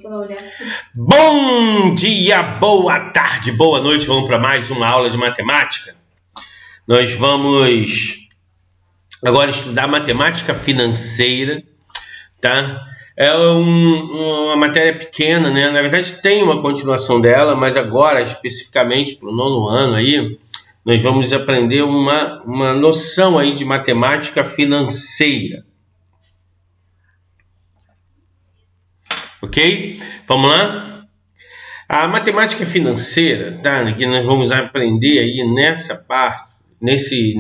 que vai olhar assim. Bom dia, boa tarde, boa noite. Vamos para mais uma aula de matemática. Nós vamos agora estudar matemática financeira, tá? É uma matéria pequena, né? Na verdade tem uma continuação dela, mas agora especificamente para o 9º ano aí, nós vamos aprender uma noção aí de matemática financeira. Ok? Vamos lá? A matemática financeira, tá? Que nós vamos aprender aí nessa parte, nesse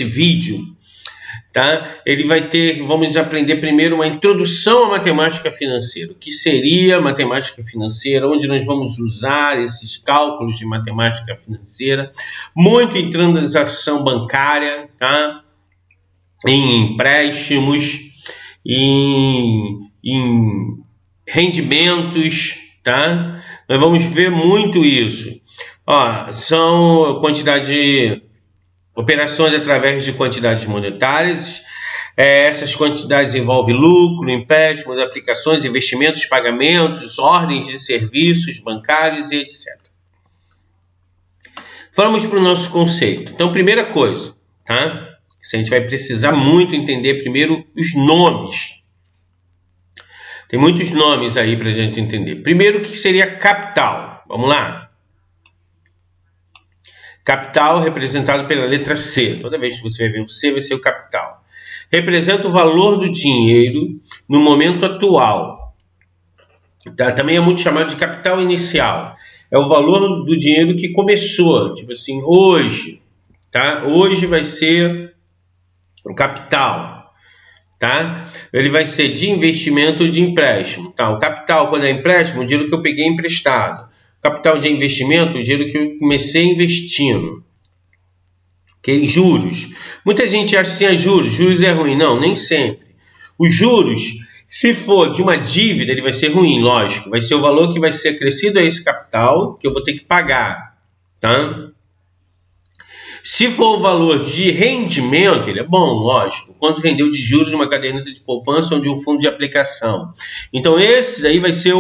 vídeo, tá? Ele vai ter, vamos aprender primeiro uma introdução à matemática financeira. O que seria matemática financeira? Onde nós vamos usar esses cálculos de matemática financeira? Muito em transação bancária, tá? Em empréstimos, em rendimentos, tá? Nós vamos ver muito isso. São operações através de quantidades monetárias. Essas quantidades envolvem lucro, empréstimos, aplicações, investimentos, pagamentos, ordens de serviços bancários e etc. Vamos para o nosso conceito. Então, primeira coisa, tá? A gente vai precisar muito entender primeiro os nomes. Tem muitos nomes aí para a gente entender. Primeiro, o que seria capital? Vamos lá. Capital representado pela letra C. Toda vez que você vai ver o C, vai ser o capital. Representa o valor do dinheiro no momento atual. Tá? Também é muito chamado de capital inicial. É o valor do dinheiro que começou. Tipo assim, hoje. Tá? Hoje vai ser o capital. Tá? Ele vai ser de investimento ou de empréstimo. Tá? O capital, quando é empréstimo, o dinheiro que eu peguei emprestado. O capital de investimento, o dinheiro que eu comecei investindo. Okay? Juros. Muita gente acha que juros. Juros é ruim. Não, nem sempre. Os juros, se for de uma dívida, ele vai ser ruim, lógico. Vai ser o valor que vai ser acrescido a esse capital que eu vou ter que pagar. Tá? Se for o valor de rendimento, ele é bom, lógico. Quanto rendeu de juros numa caderneta de poupança ou de um fundo de aplicação. Então, esse daí vai ser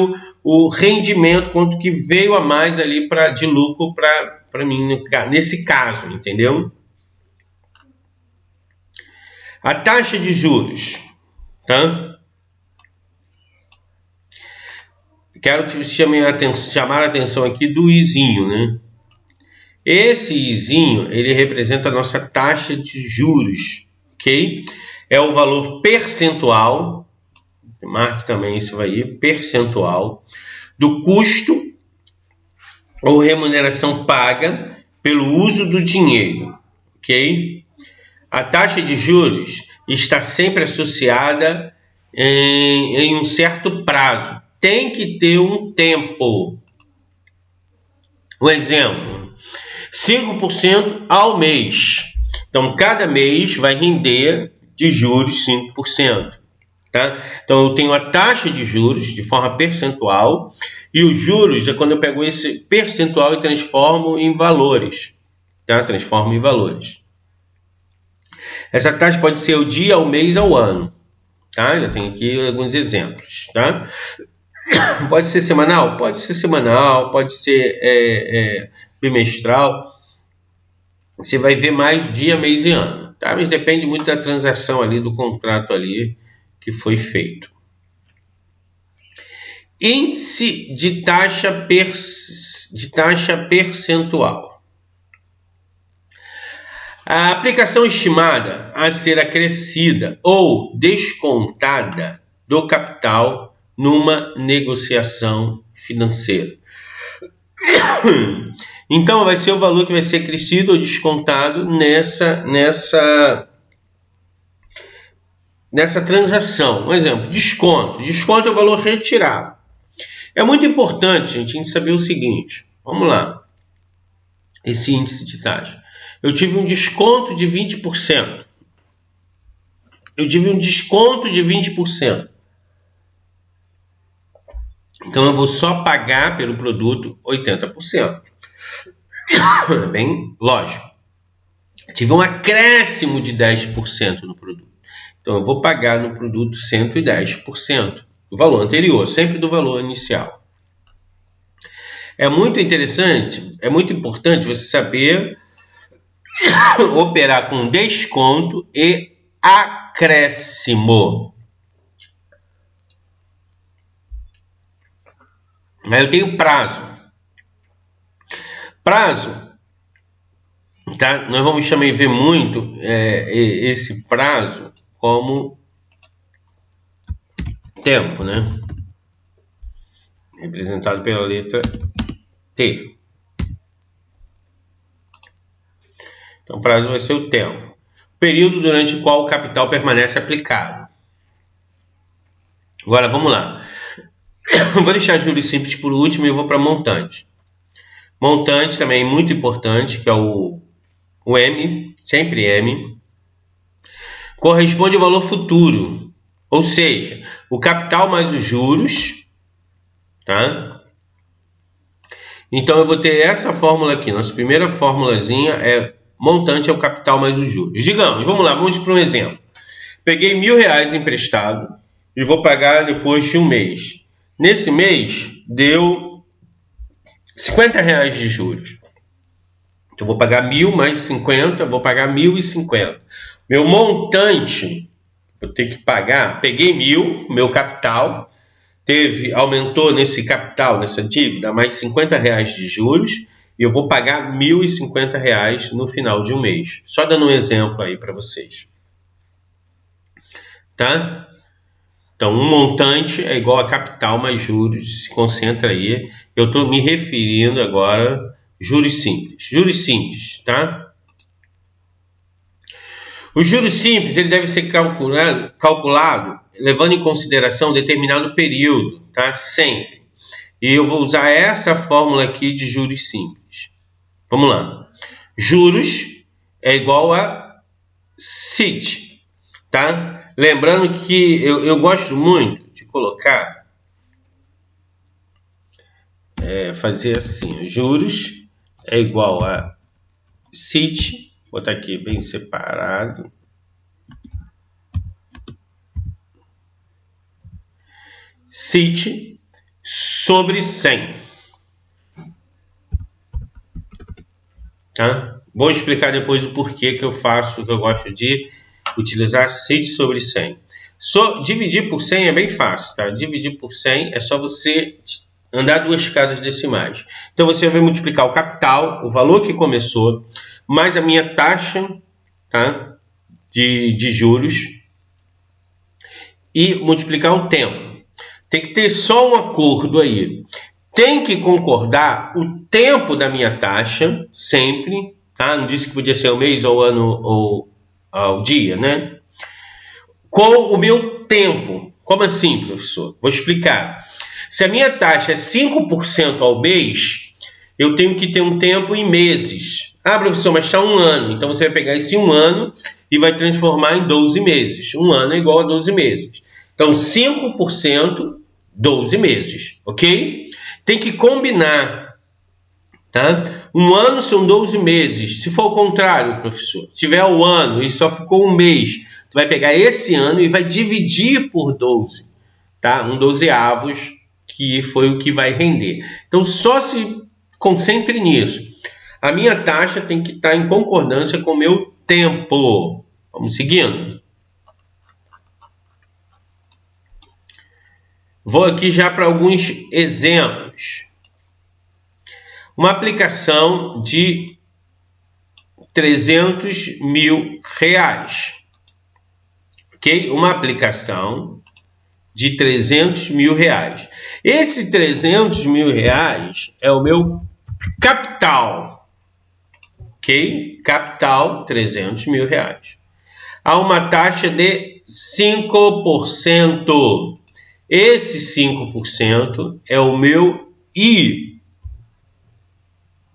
o rendimento, quanto que veio a mais ali de lucro para mim, nesse caso, entendeu? A taxa de juros, tá? Quero que você chamar a atenção aqui do izinho, né? Esse izinho, ele representa a nossa taxa de juros, ok? É o valor percentual, marque também isso aí, percentual, do custo ou remuneração paga pelo uso do dinheiro, ok? A taxa de juros está sempre associada em um certo prazo. Tem que ter um tempo. Um exemplo. 5% ao mês. Então, cada mês vai render de juros 5%. Tá? Então, eu tenho a taxa de juros de forma percentual e os juros é quando eu pego esse percentual e transformo em valores. Tá? Transformo em valores. Essa taxa pode ser ao dia, ao mês, ao ano. Tá? Já tenho aqui alguns exemplos. Tá? Pode ser semanal? Pode ser semanal, pode ser bimestral. Você vai ver mais dia, mês e ano, tá? Mas depende muito da transação ali, do contrato ali que foi feito. Índice de taxa percentual. A aplicação estimada a ser acrescida ou descontada do capital numa negociação financeira. Então, vai ser o valor que vai ser acrescido ou descontado nessa transação. Um exemplo, desconto. Desconto é o valor retirado. É muito importante, gente, a gente saber o seguinte. Vamos lá. Esse índice de taxa. Eu tive um desconto de 20%. Eu tive um desconto de 20%. Então, eu vou só pagar pelo produto 80%. Bem lógico. Tive um acréscimo de 10% no produto. Então, eu vou pagar no produto 110%. do valor anterior, sempre do valor inicial. É muito interessante, é muito importante você saber operar com desconto e acréscimo. Aí eu tenho prazo. Prazo, tá? Nós vamos também ver muito esse prazo como tempo, né? Representado pela letra T. Então, o prazo vai ser o tempo. Período durante o qual o capital permanece aplicado. Agora, vamos lá. Vou deixar juros simples por último e eu vou para montante. Montante também é muito importante, que é o M, sempre M. Corresponde ao valor futuro. Ou seja, o capital mais os juros, tá? Então, eu vou ter essa fórmula aqui. Nossa primeira formulazinha é montante é o capital mais os juros. Digamos, vamos lá, vamos para um exemplo. Peguei R$1.000 emprestado e vou pagar depois de um mês. Nesse mês, deu R$50 de juros. Então, vou pagar 1.000 mais 50, vou pagar 1.050. Meu montante, vou ter que pagar, peguei 1.000, meu capital, aumentou nesse capital, nessa dívida, mais R$50 de juros, e eu vou pagar R$1.050 no final de um mês. Só dando um exemplo aí para vocês. Tá? Então, um montante é igual a capital mais juros, se concentra aí. Eu estou me referindo agora juros simples. Juros simples, tá? Os juros simples ele deve ser calculado levando em consideração determinado período, tá? Sempre. E eu vou usar essa fórmula aqui de juros simples. Vamos lá. Juros é igual a CIT, tá? Lembrando que eu gosto muito de colocar, fazer assim, juros é igual a CIT, vou botar aqui bem separado. CIT sobre 100. Tá? Vou explicar depois o porquê que eu faço, que eu gosto de utilizar CIT sobre 100. Dividir por 100 é bem fácil, tá? Dividir por 100 é só você andar duas casas decimais. Então você vai multiplicar o capital, o valor que começou, mais a minha taxa, tá? de juros, e multiplicar o tempo. Tem que ter só um acordo aí. Tem que concordar o tempo da minha taxa, sempre, tá? Não disse que podia ser o mês, ou o ano, ou ao dia, né? Com o meu tempo. Como assim, professor? Vou explicar. Se a minha taxa é 5% ao mês, eu tenho que ter um tempo em meses. Ah, professor, mas está um ano. Então, você vai pegar esse um ano e vai transformar em 12 meses. Um ano é igual a 12 meses. Então, 5%, 12 meses, ok? Tem que combinar, tá? Um ano são 12 meses. Se for o contrário, professor, se tiver o ano e só ficou um mês, tu vai pegar esse ano e vai dividir por 12, tá? Um dozeavos, que foi o que vai render. Então, só se concentre nisso. A minha taxa tem que estar em concordância com o meu tempo. Vamos seguindo. Vou aqui já para alguns exemplos. Uma aplicação de R$300.000. Ok? Uma aplicação de R$300.000. Esse R$300.000 é o meu capital. Ok? Capital, R$300.000. Há uma taxa de 5%. Esse 5% é o meu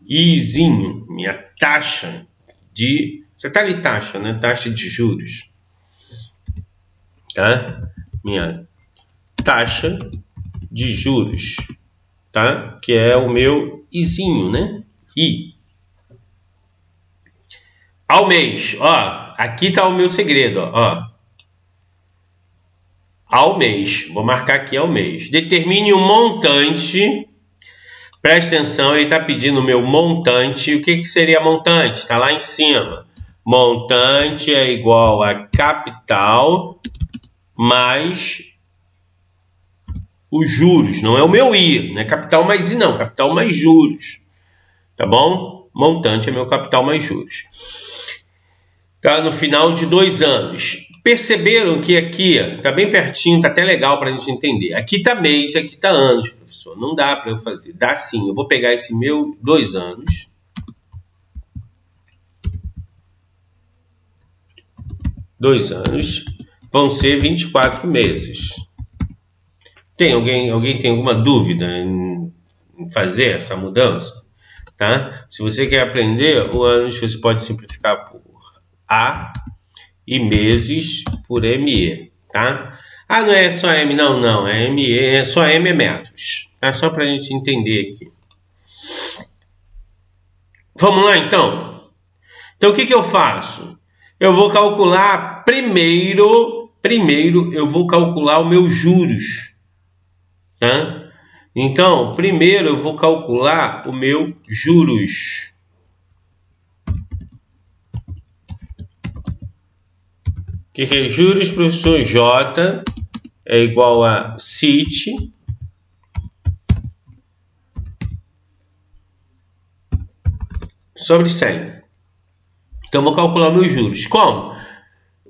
Izinho, minha taxa de... Você tá ali taxa, né? Taxa de juros. Tá? Minha taxa de juros, tá? Que é o meu Izinho, né? I. Ao mês, ó. Aqui tá o meu segredo, ó. ao mês. Vou marcar aqui ao mês. Determine o montante. Presta atenção, ele está pedindo o meu montante. O que seria montante? Está lá em cima. Montante é igual a capital mais os juros. Não é o meu I, não é capital mais I não, capital mais juros. Tá bom? Montante é meu capital mais juros. Tá no final de 2 anos. Perceberam que aqui está bem pertinho, está até legal para a gente entender. Aqui está mês, aqui está anos, professor. Não dá para eu fazer. Dá sim. Eu vou pegar esse meu 2 anos. 2 anos vão ser 24 meses. Tem alguém tem alguma dúvida em fazer essa mudança? Tá? Se você quer aprender, o anos você pode simplificar por A e meses por ME, tá? Ah, não é só M, não, é ME, é só M é metros. É só para a gente entender aqui. Vamos lá, então? Então, o que eu faço? Eu vou calcular primeiro eu vou calcular os meus juros, tá? Então, primeiro eu vou calcular o meu juros. Que é juros, professor? J é igual a CIT sobre 100. Então, vou calcular meus juros. Como?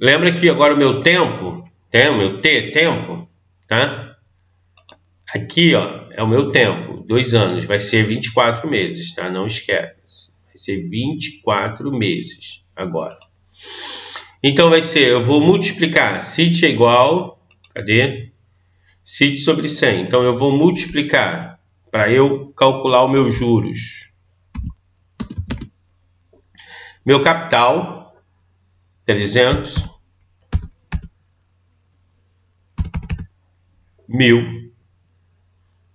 Lembra que agora o meu tempo, o meu T, tempo, tá? Aqui, ó, é o meu tempo, 2 anos, vai ser 24 meses, tá? Não esquece. Vai ser 24 meses agora. Então, vai ser, eu vou multiplicar, CIT é igual, cadê? CIT sobre 100. Então, eu vou multiplicar para eu calcular os meus juros. Meu capital, 300 mil,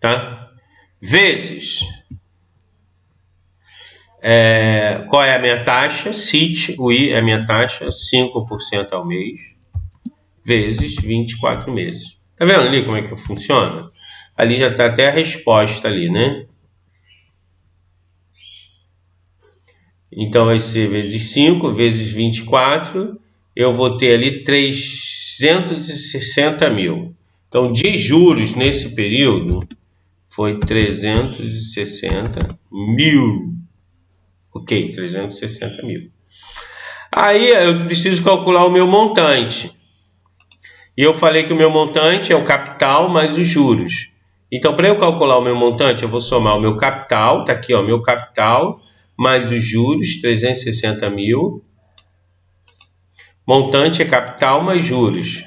tá? Vezes, qual é a minha taxa? CIT, o I é a minha taxa, 5% ao mês, vezes 24 meses. Tá vendo ali como é que funciona? Ali já está até a resposta ali, né? Então, vai ser vezes 5, vezes 24, eu vou ter ali 360 mil. Então, de juros nesse período, foi 360 mil. Ok, 360 mil. Aí, eu preciso calcular o meu montante. E eu falei que o meu montante é o capital mais os juros. Então, para eu calcular o meu montante, eu vou somar o meu capital, tá aqui, ó, meu capital, mais os juros, 360 mil. Montante é capital mais juros.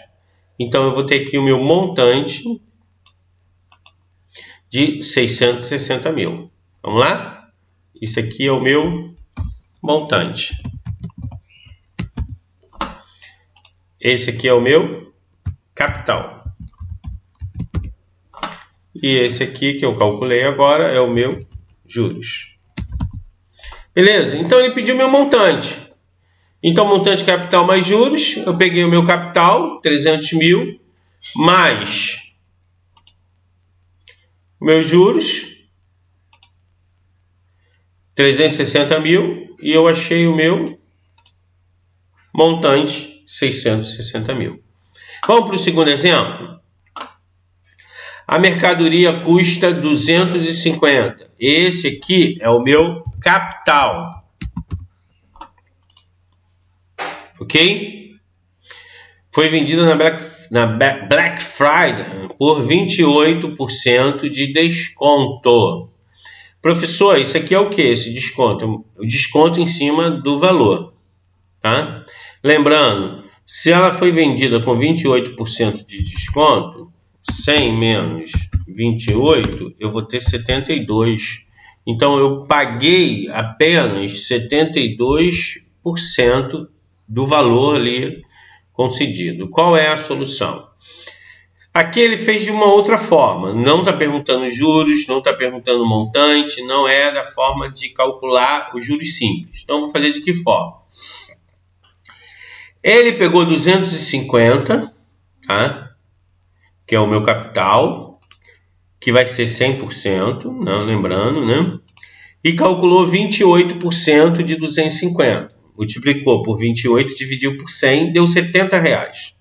Então, eu vou ter aqui o meu montante de 660 mil. Vamos lá? Isso aqui é o meu montante. Esse aqui é o meu capital. E esse aqui que eu calculei agora é o meu juros. Beleza? Então, ele pediu meu montante. Então, montante capital mais juros, eu peguei o meu capital, 300 mil, mais meus juros, 360 mil, e eu achei o meu montante, 660 mil. Vamos para o segundo exemplo? A mercadoria custa 250. Esse aqui é o meu capital. Ok? Foi vendida na Black Friday por 28% de desconto. Professor, isso aqui é o que? Esse desconto? O desconto em cima do valor. Tá? Lembrando, se ela foi vendida com 28% de desconto, 100 menos 28, eu vou ter 72. Então, eu paguei apenas 72% do valor ali concedido. Qual é a solução? Aqui ele fez de uma outra forma. Não está perguntando juros, não está perguntando montante, não é da forma de calcular os juros simples. Então, vou fazer de que forma? Ele pegou 250, tá? que é o meu capital, que vai ser 100%, não, lembrando, né? E calculou 28% de 250. Multiplicou por 28, dividiu por 100, deu R$70.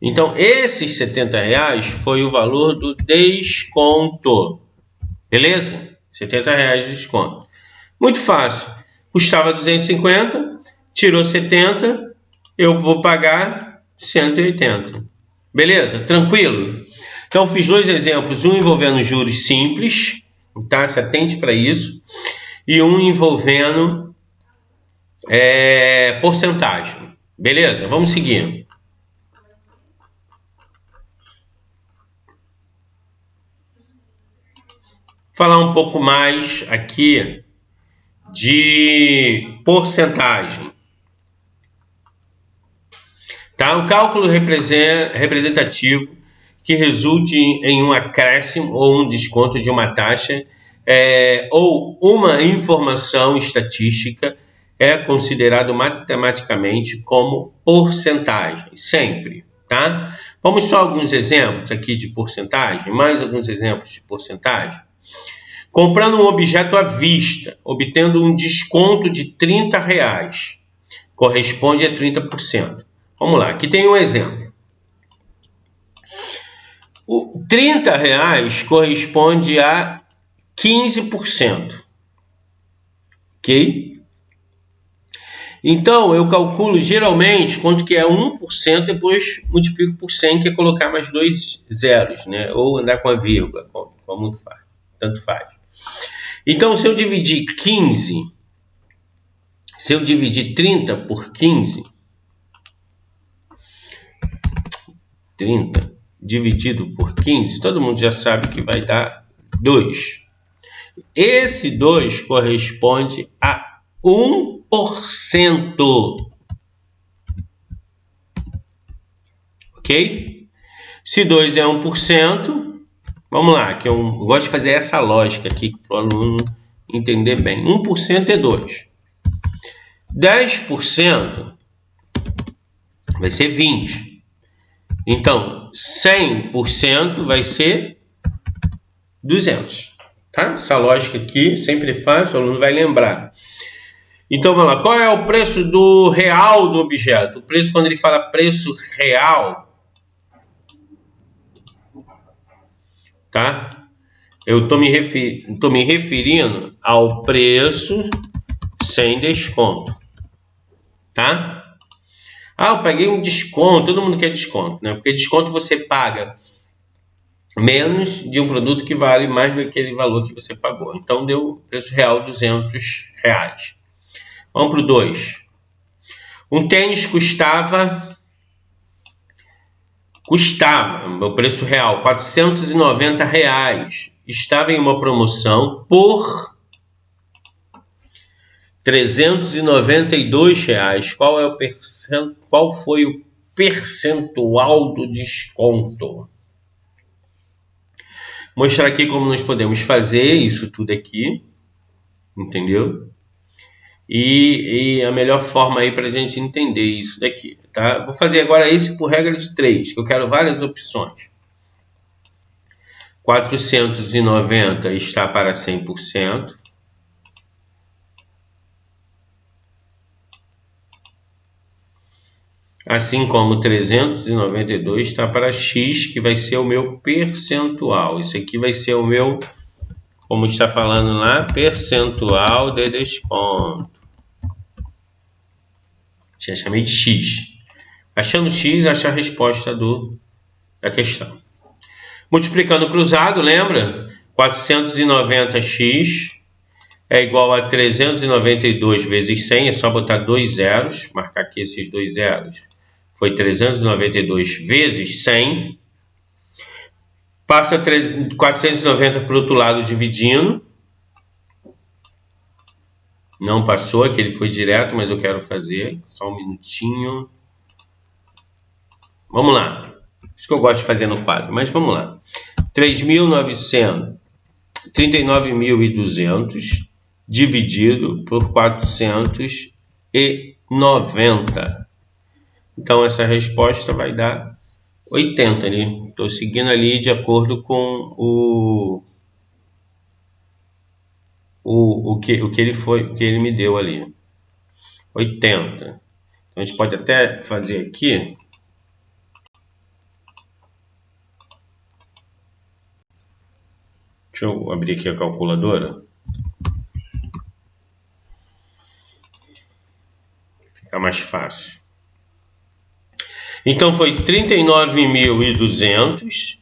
Então, esses R$70 foi o valor do desconto. Beleza? R$70 de desconto. Muito fácil. Custava 250, tirou 70, eu vou pagar 180. Beleza? Tranquilo? Então, fiz dois exemplos, um envolvendo juros simples, tá? Se atente para isso, e um envolvendo porcentagem. Beleza? Vamos seguir. Falar um pouco mais aqui de porcentagem. Tá? O cálculo representativo que resulte em um acréscimo ou um desconto de uma taxa ou uma informação estatística é considerado matematicamente como porcentagem, sempre. Tá? Vamos só alguns exemplos aqui de porcentagem, mais alguns exemplos de porcentagem. Comprando um objeto à vista, obtendo um desconto de R$30, corresponde a 30%. Vamos lá, aqui tem um exemplo. O R$30 corresponde a 15%. Ok? Então, eu calculo geralmente quanto que é 1%, depois multiplico por 100, que é colocar mais dois zeros, né? Ou andar com a vírgula, como faz, tanto faz. Então, se eu dividir 30 por 15, 30 dividido por 15, todo mundo já sabe que vai dar 2. Esse 2 corresponde a 1%. Ok? Se 2 é 1%, vamos lá, que eu gosto de fazer essa lógica aqui para o aluno entender bem. 1% é 2. 10% vai ser 20. Então, 100% vai ser 200. Tá? Essa lógica aqui sempre fácil, o aluno vai lembrar. Então, vamos lá. Qual é o preço do real do objeto? O preço, quando ele fala preço real, tá? Eu estou me referindo ao preço sem desconto, tá? Ah, eu paguei um desconto. Todo mundo quer desconto, né? Porque desconto você paga menos de um produto que vale mais do que aquele valor que você pagou. Então, deu preço real R$200. Vamos para o 2. Um tênis custava, meu preço real, R$490. Estava em uma promoção por R$392. Qual foi o percentual do desconto? Mostrar aqui como nós podemos fazer isso tudo aqui, entendeu? E a melhor forma aí para a gente entender isso daqui, tá? Vou fazer agora esse por regra de 3, que eu quero várias opções. 490 está para 100%. Assim como 392 está para X, que vai ser o meu percentual. Isso aqui vai ser o meu, como está falando lá, percentual de desconto. Já chamei de X. Achando X, acha a resposta da questão. Multiplicando cruzado, lembra? 490x é igual a 392 vezes 100. É só botar dois zeros. Marcar aqui esses dois zeros. Foi 392 vezes 100. Passa 490 para o outro lado dividindo. Não passou, aqui ele foi direto, mas eu quero fazer. Só um minutinho. Vamos lá. Isso que eu gosto de fazer no quadro, mas vamos lá. 39.200 dividido por 490. Então, essa resposta vai dar 80 ali. Estou seguindo ali de acordo com o que ele me deu ali. 80. Então, a gente pode até fazer aqui. Deixa eu abrir aqui a calculadora. Fica mais fácil. Então foi 39.200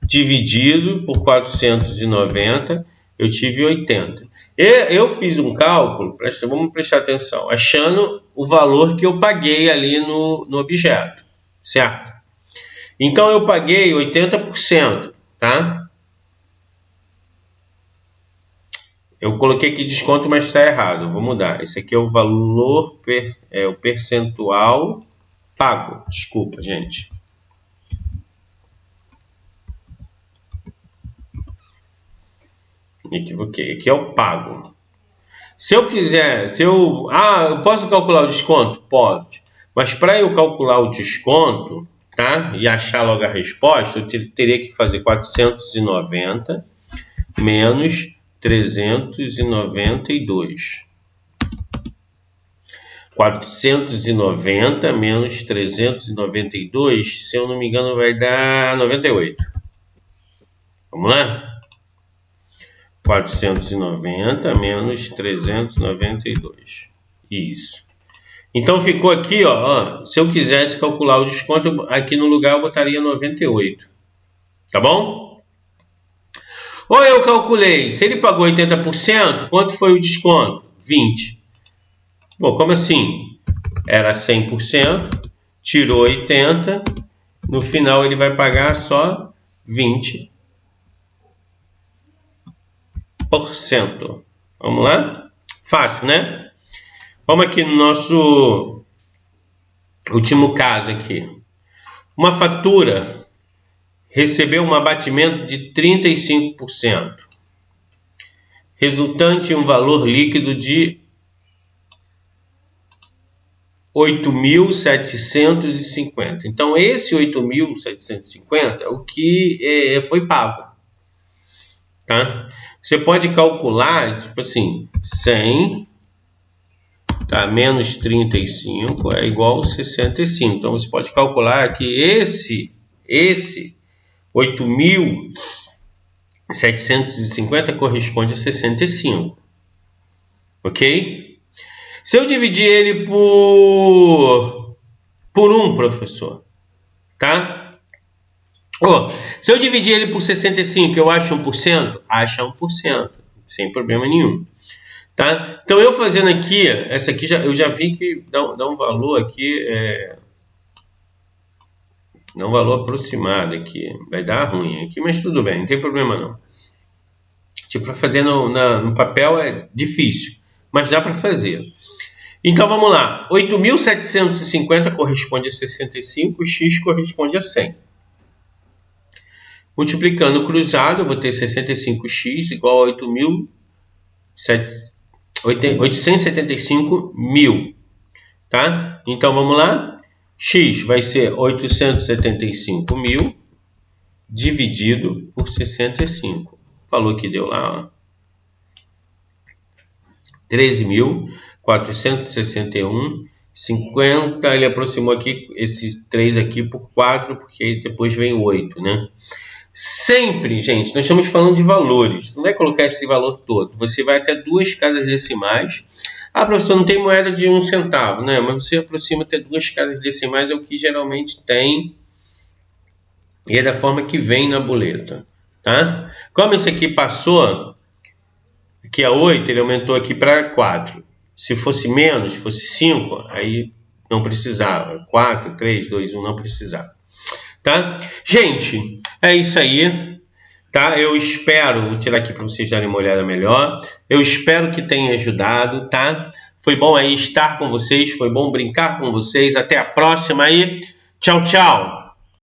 dividido por 490, eu tive 80. Eu fiz um cálculo, vamos prestar atenção, achando o valor que eu paguei ali no objeto, certo? Então eu paguei 80%, tá? Eu coloquei aqui desconto, mas está errado, vou mudar. Esse aqui é o valor, o percentual pago, desculpa, gente. Me equivoquei, aqui é o pago. Se eu quiser, eu posso calcular o desconto? Pode. Mas para eu calcular o desconto, tá? E achar logo a resposta, eu teria que fazer 490 menos 392. 490 menos 392, se eu não me engano, vai dar 98. Vamos lá? 490 menos 392. Isso. Então ficou aqui, ó, se eu quisesse calcular o desconto, aqui no lugar eu botaria 98. Tá bom? Ou eu calculei, se ele pagou 80%, quanto foi o desconto? 20. Bom, como assim? Era 100%, tirou 80, no final ele vai pagar só 20%. Vamos lá? Fácil, né? Vamos aqui no nosso último caso aqui. Uma fatura recebeu um abatimento de 35%, resultante em um valor líquido de 8.750. Então, esse 8.750 é o que foi pago. Tá? Você pode calcular, tipo assim, 100 tá, menos 35 é igual a 65. Então, você pode calcular que esse 8.750 corresponde a 65. Ok? Se eu dividir ele por 1, professor, tá? Se eu dividir ele por 65, eu acho 1%? Acha 1%, sem problema nenhum. Tá? Então, eu fazendo aqui, essa aqui eu já vi que dá um valor aqui, dá um valor aproximado aqui. Vai dar ruim aqui, mas tudo bem, não tem problema não. Tipo, para fazer no papel é difícil, mas dá para fazer. Então, vamos lá. 8.750 corresponde a 65, x corresponde a 100. Multiplicando o cruzado, eu vou ter 65x igual a 875.000. Tá? Então, vamos lá. X vai ser 875.000 dividido por 65. Falou que deu lá, ó. 13.461,50. Ele aproximou aqui esses 3 aqui por 4, porque depois vem o 8, né? Sempre, gente, nós estamos falando de valores. Não vai colocar esse valor todo. Você vai até 2 casas decimais. Ah, professor, não tem moeda de 1 centavo, né? Mas você aproxima até 2 casas decimais, é o que geralmente tem. E é da forma que vem na boleta, tá? Como esse aqui passou, que é 8, ele aumentou aqui para 4. Se fosse menos, fosse 5, aí não precisava. 4, 3, 2, 1, não precisava. Tá? Gente, é isso aí. Tá? Eu espero, vou tirar aqui para vocês darem uma olhada melhor. Eu espero que tenha ajudado, tá? Foi bom aí estar com vocês, foi bom brincar com vocês. Até a próxima aí. Tchau, tchau.